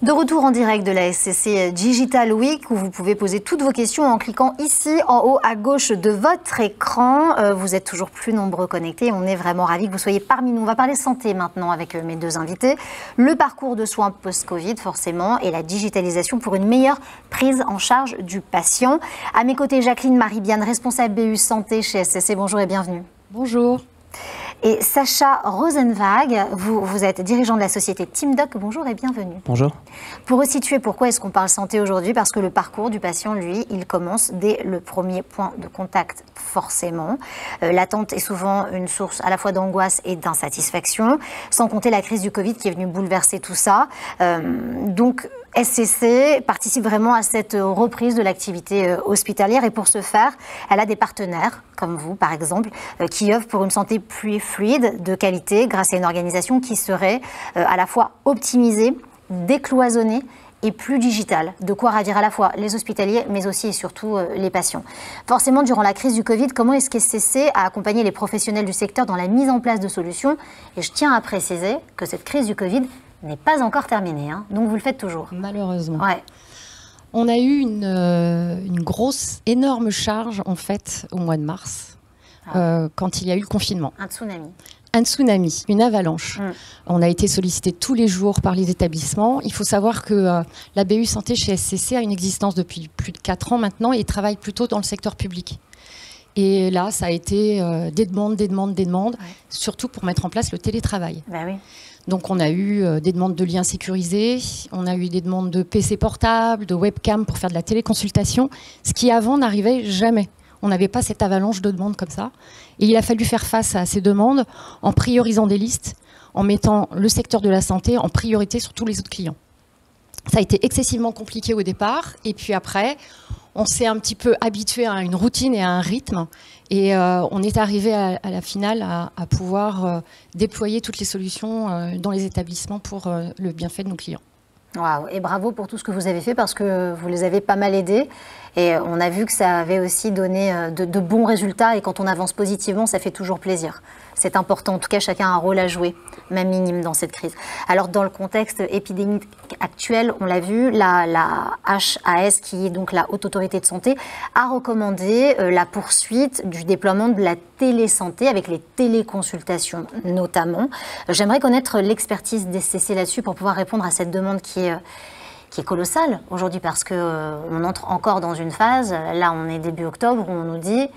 De retour en direct de la SCC Digital Week où vous pouvez poser toutes vos questions en cliquant ici en haut à gauche de votre écran. Vous êtes toujours plus nombreux connectés. On est vraiment ravis que vous soyez parmi nous. On va parler santé maintenant avec mes deux invités. Le parcours de soins post-Covid forcément et la digitalisation pour une meilleure prise en charge du patient. À mes côtés, Jacqueline Marie-Biane, responsable BU Santé chez SCC. Bonjour et bienvenue. Bonjour. Et Sacha Rosenwag, vous êtes dirigeant de la société TeamDoc. Bonjour et bienvenue. Bonjour. Pour resituer pourquoi est-ce qu'on parle santé aujourd'hui, parce que le parcours du patient, lui, il commence dès le premier point de contact, forcément. L'attente est souvent une source à la fois d'angoisse et d'insatisfaction, sans compter la crise du Covid qui est venue bouleverser tout ça. Donc, SCC participe vraiment à cette reprise de l'activité hospitalière et pour ce faire, elle a des partenaires, comme vous par exemple, qui œuvrent pour une santé plus fluide, de qualité, grâce à une organisation qui serait à la fois optimisée, décloisonnée et plus digitale. De quoi ravir à la fois les hospitaliers, mais aussi et surtout les patients. Forcément, durant la crise du Covid, comment est-ce que SCC a accompagné les professionnels du secteur dans la mise en place de solutions? Et je tiens à préciser que cette crise du Covid n'est pas encore terminée, hein. Donc vous le faites toujours. Malheureusement. Ouais. On a eu une grosse, énorme charge en fait au mois de mars, quand il y a eu le confinement. Un tsunami. Un tsunami, une avalanche. On a été sollicité tous les jours par les établissements. Il faut savoir que la BU Santé chez SCC a une existence depuis plus de 4 ans maintenant et travaille plutôt dans le secteur public. Et là, ça a été des demandes, surtout pour mettre en place le télétravail. Ben oui. Donc on a eu des demandes de liens sécurisés, on a eu des demandes de PC portables, de webcam pour faire de la téléconsultation, ce qui avant n'arrivait jamais. On n'avait pas cette avalanche de demandes comme ça. Et il a fallu faire face à ces demandes en priorisant des listes, en mettant le secteur de la santé en priorité sur tous les autres clients. Ça a été excessivement compliqué au départ, et puis après, on s'est un petit peu habitué à une routine et à un rythme. Et on est arrivé à la finale à pouvoir déployer toutes les solutions dans les établissements pour le bienfait de nos clients. Waouh, et bravo pour tout ce que vous avez fait parce que vous les avez pas mal aidés. Et on a vu que ça avait aussi donné de bons résultats. Et quand on avance positivement, ça fait toujours plaisir. C'est important. En tout cas, chacun a un rôle à jouer, même minime, dans cette crise. Alors, dans le contexte épidémique actuel, on l'a vu, la HAS, qui est donc la Haute Autorité de Santé, a recommandé la poursuite du déploiement de la télésanté avec les téléconsultations notamment. J'aimerais connaître l'expertise des SCC là-dessus pour pouvoir répondre à cette demande qui est colossale aujourd'hui parce qu'on entre encore dans une phase, là on est début octobre, où on nous dit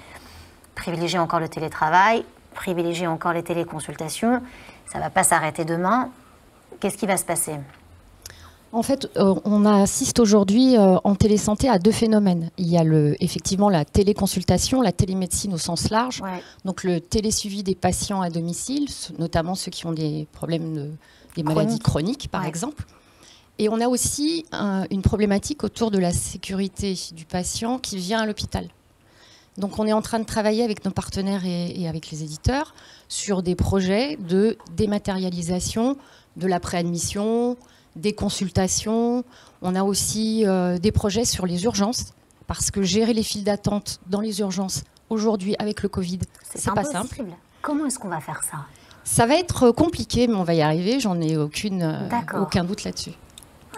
privilégier encore le télétravail, privilégier encore les téléconsultations, ça ne va pas s'arrêter demain. Qu'est-ce qui va se passer ? En fait, on assiste aujourd'hui en télésanté à 2 phénomènes. Il y a effectivement la téléconsultation, la télémédecine au sens large, donc le télésuivi des patients à domicile, notamment ceux qui ont des problèmes, des maladies chroniques par exemple. Et on a aussi une problématique autour de la sécurité du patient qui vient à l'hôpital. Donc on est en train de travailler avec nos partenaires et avec les éditeurs sur des projets de dématérialisation de la préadmission, des consultations. On a aussi des projets sur les urgences, parce que gérer les files d'attente dans les urgences aujourd'hui avec le Covid, c'est pas simple. Comment est-ce qu'on va faire ça ? Ça va être compliqué, mais on va y arriver, j'en ai aucun doute là-dessus.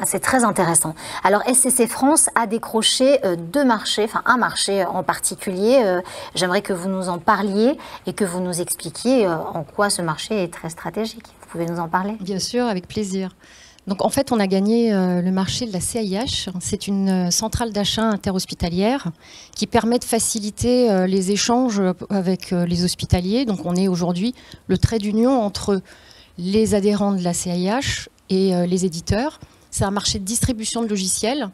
C'est très intéressant. Alors SCC France a décroché 2 marchés, enfin un marché en particulier. J'aimerais que vous nous en parliez et que vous nous expliquiez en quoi ce marché est très stratégique. Vous pouvez nous en parler ? Bien sûr, avec plaisir. Donc en fait, on a gagné le marché de la CIH. C'est une centrale d'achat interhospitalière qui permet de faciliter les échanges avec les hospitaliers. Donc on est aujourd'hui le trait d'union entre les adhérents de la CIH et les éditeurs. C'est un marché de distribution de logiciels.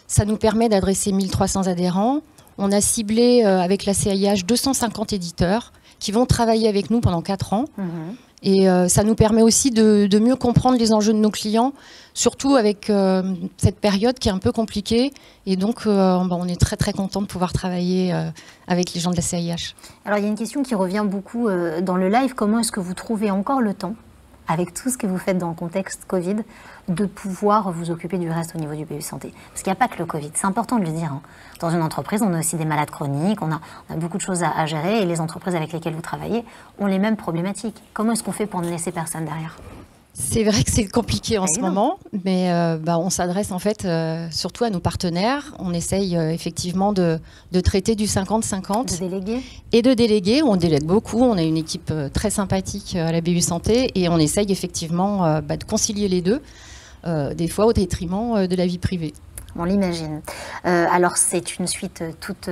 Ça nous permet d'adresser 1300 adhérents. On a ciblé avec la CIH 250 éditeurs qui vont travailler avec nous pendant 4 ans. Et ça nous permet aussi de mieux comprendre les enjeux de nos clients, surtout avec cette période qui est un peu compliquée. Et donc, on est très, très content de pouvoir travailler avec les gens de la CIH. Alors, il y a une question qui revient beaucoup dans le live. Comment est-ce que vous trouvez encore le temps, avec tout ce que vous faites dans le contexte Covid, de pouvoir vous occuper du reste au niveau du BU Santé? Parce qu'il n'y a pas que le Covid, c'est important de le dire. Dans une entreprise, on a aussi des malades chroniques, on a beaucoup de choses à gérer et les entreprises avec lesquelles vous travaillez ont les mêmes problématiques. Comment est-ce qu'on fait pour ne laisser personne derrière? C'est vrai que c'est compliqué en ce moment, mais on s'adresse en fait surtout à nos partenaires. On essaye effectivement de traiter du 50-50. De déléguer. Et de déléguer. On délègue beaucoup. On a une équipe très sympathique à la BU Santé et on essaye effectivement de concilier les deux, des fois au détriment de la vie privée. On l'imagine. Alors c'est une suite toute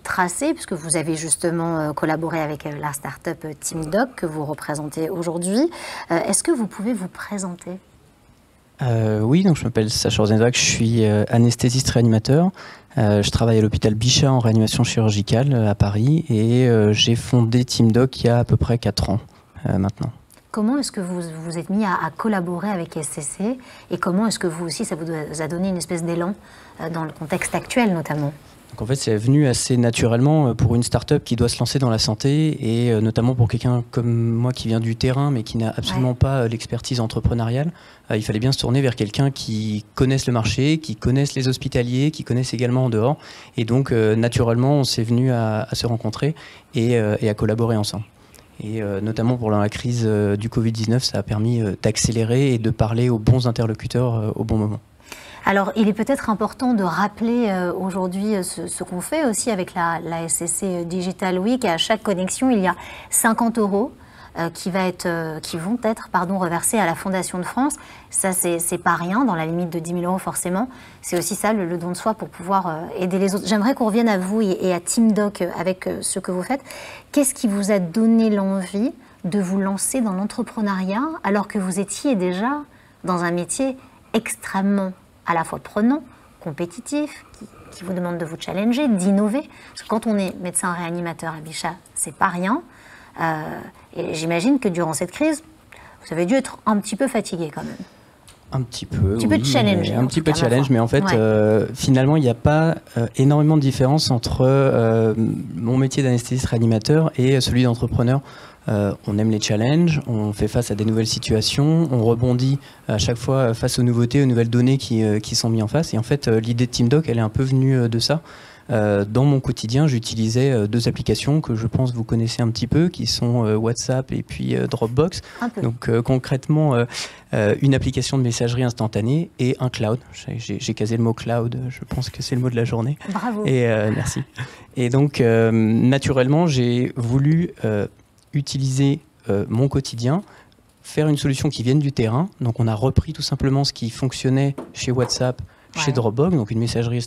tracée, puisque vous avez justement collaboré avec la start-up TeamDoc que vous représentez aujourd'hui. Est-ce que vous pouvez vous présenter ? Oui, donc je m'appelle Sacha Rosenbach, je suis anesthésiste réanimateur. Je travaille à l'hôpital Bichat en réanimation chirurgicale à Paris et j'ai fondé TeamDoc il y a à peu près 4 ans maintenant. Comment est-ce que vous vous êtes mis à collaborer avec SCC et comment est-ce que vous aussi, ça vous a donné une espèce d'élan dans le contexte actuel notamment ? Donc en fait, c'est venu assez naturellement pour une start-up qui doit se lancer dans la santé et notamment pour quelqu'un comme moi qui vient du terrain mais qui n'a absolument pas l'expertise entrepreneuriale. Il fallait bien se tourner vers quelqu'un qui connaisse le marché, qui connaisse les hospitaliers, qui connaisse également en dehors. Et donc naturellement, on s'est venu à se rencontrer et à collaborer ensemble. Et notamment pendant la crise du Covid-19, ça a permis d'accélérer et de parler aux bons interlocuteurs au bon moment. Alors, il est peut-être important de rappeler aujourd'hui ce qu'on fait aussi avec la SCC Digital Week. À chaque connexion, il y a 50 € qui vont être reversés à la Fondation de France. Ça, c'est pas rien, dans la limite de 10 000 € forcément. C'est aussi ça, le don de soi pour pouvoir aider les autres. J'aimerais qu'on revienne à vous et à TeamDoc avec ce que vous faites. Qu'est-ce qui vous a donné l'envie de vous lancer dans l'entrepreneuriat alors que vous étiez déjà dans un métier extrêmement à la fois prenant, compétitif, qui vous demande de vous challenger, d'innover. Parce que quand on est médecin réanimateur à Bichat, c'est pas rien. Et j'imagine que durant cette crise, vous avez dû être un petit peu fatigué quand même. Un petit peu, de challenge. Un petit peu de challenge, mais en fait, finalement, il n'y a pas énormément de différence entre mon métier d'anesthésiste réanimateur et celui d'entrepreneur. On aime les challenges, on fait face à des nouvelles situations, on rebondit à chaque fois face aux nouveautés, aux nouvelles données qui sont mises en face. Et en fait, l'idée de TeamDoc, elle est un peu venue de ça. Dans mon quotidien, j'utilisais 2 applications que je pense vous connaissez un petit peu, qui sont WhatsApp et puis Dropbox. Donc concrètement, une application de messagerie instantanée et un cloud. J'ai casé le mot cloud, je pense que c'est le mot de la journée. Bravo. Et merci. Et donc naturellement, j'ai voulu utiliser mon quotidien, faire une solution qui vienne du terrain. Donc on a repris tout simplement ce qui fonctionnait chez WhatsApp, chez Dropbox, donc une messagerie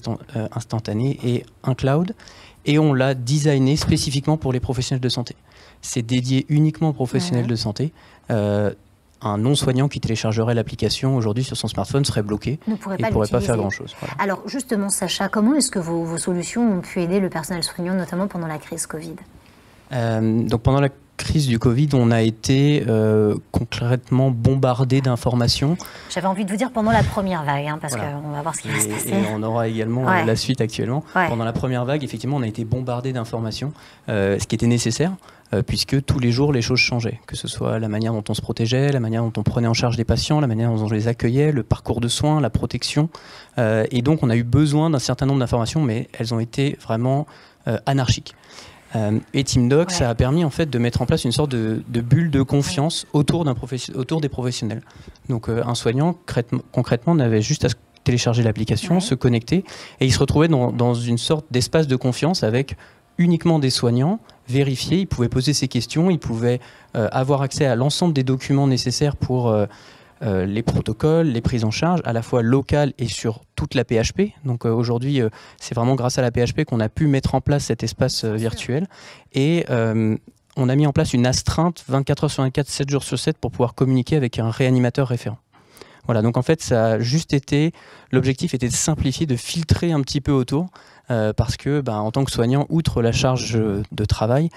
instantanée et un cloud, et on l'a designé spécifiquement pour les professionnels de santé. C'est dédié uniquement aux professionnels de santé. Un non-soignant qui téléchargerait l'application aujourd'hui sur son smartphone serait bloqué et ne pourrait pas faire grand-chose. Voilà. Alors justement, Sacha, comment est-ce que vos solutions ont pu aider le personnel soignant, notamment pendant la crise Covid ? Donc pendant la crise du Covid, on a été concrètement bombardé d'informations. J'avais envie de vous dire pendant la première vague, parce qu'on va voir ce qui va se passer. Et on aura également la suite actuellement. Pendant la première vague, effectivement, on a été bombardé d'informations, ce qui était nécessaire, puisque tous les jours, les choses changeaient. Que ce soit la manière dont on se protégeait, la manière dont on prenait en charge les patients, la manière dont on les accueillait, le parcours de soins, la protection. Et donc, on a eu besoin d'un certain nombre d'informations, mais elles ont été vraiment anarchiques. Et TeamDoc, ça a permis en fait de mettre en place une sorte de bulle de confiance autour des professionnels. Donc un soignant concrètement n'avait juste à télécharger l'application, se connecter, et il se retrouvait dans une sorte d'espace de confiance avec uniquement des soignants, vérifier, il pouvait poser ses questions, il pouvait avoir accès à l'ensemble des documents nécessaires pour les protocoles, les prises en charge, à la fois locales et sur toute la PHP. Donc aujourd'hui, c'est vraiment grâce à la PHP qu'on a pu mettre en place cet espace virtuel. Et on a mis en place une astreinte 24 heures sur 24, 7 jours sur 7 pour pouvoir communiquer avec un réanimateur référent. Voilà, donc en fait, ça a juste été... L'objectif était de simplifier, de filtrer un petit peu autour, parce que en tant que soignant, outre la charge de travail,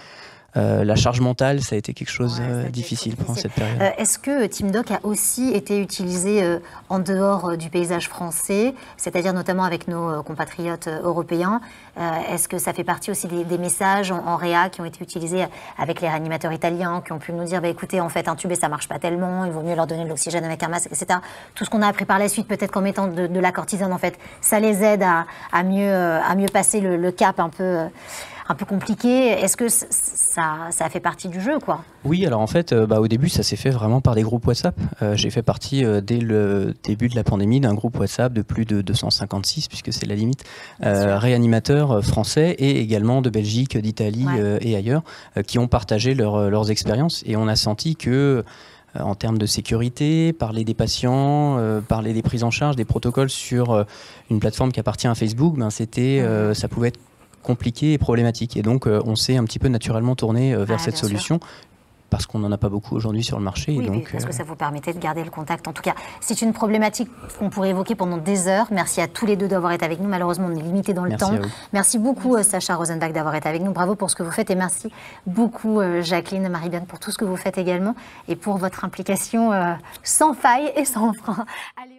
la charge mentale, ça a été quelque chose de difficile pendant cette période. Est-ce que TeamDoc a aussi été utilisé en dehors du paysage français, c'est-à-dire notamment avec nos compatriotes européens? Est-ce que ça fait partie aussi des messages en réa qui ont été utilisés avec les réanimateurs italiens, qui ont pu nous dire écoutez, en fait, intuber, ça marche pas tellement, il vaut mieux leur donner de l'oxygène avec un masque, etc. Tout ce qu'on a appris par la suite, peut-être qu'en mettant de la cortisone, en fait, ça les aide à mieux passer le cap un un peu compliqué. Est-ce que ça fait partie du jeu, quoi? Oui, alors en fait, au début, ça s'est fait vraiment par des groupes WhatsApp. J'ai fait partie, dès le début de la pandémie, d'un groupe WhatsApp de plus de 256, puisque c'est la limite, réanimateurs français et également de Belgique, d'Italie et ailleurs, qui ont partagé leurs expériences. Et on a senti que, en termes de sécurité, parler des patients, parler des prises en charge, des protocoles sur une plateforme qui appartient à Facebook, ça pouvait être compliqué et problématique. Et donc, on s'est un petit peu naturellement tourné vers cette solution. Parce qu'on n'en a pas beaucoup aujourd'hui sur le marché. Oui, et donc, parce que ça vous permettait de garder le contact. En tout cas, c'est une problématique qu'on pourrait évoquer pendant des heures. Merci à tous les deux d'avoir été avec nous. Malheureusement, on est limité dans le temps. Merci beaucoup, Sacha Rosenbach, d'avoir été avec nous. Bravo pour ce que vous faites. Et merci beaucoup, Jacqueline, Marie-Bianne, pour tout ce que vous faites également. Et pour votre implication sans faille et sans frein. Allez.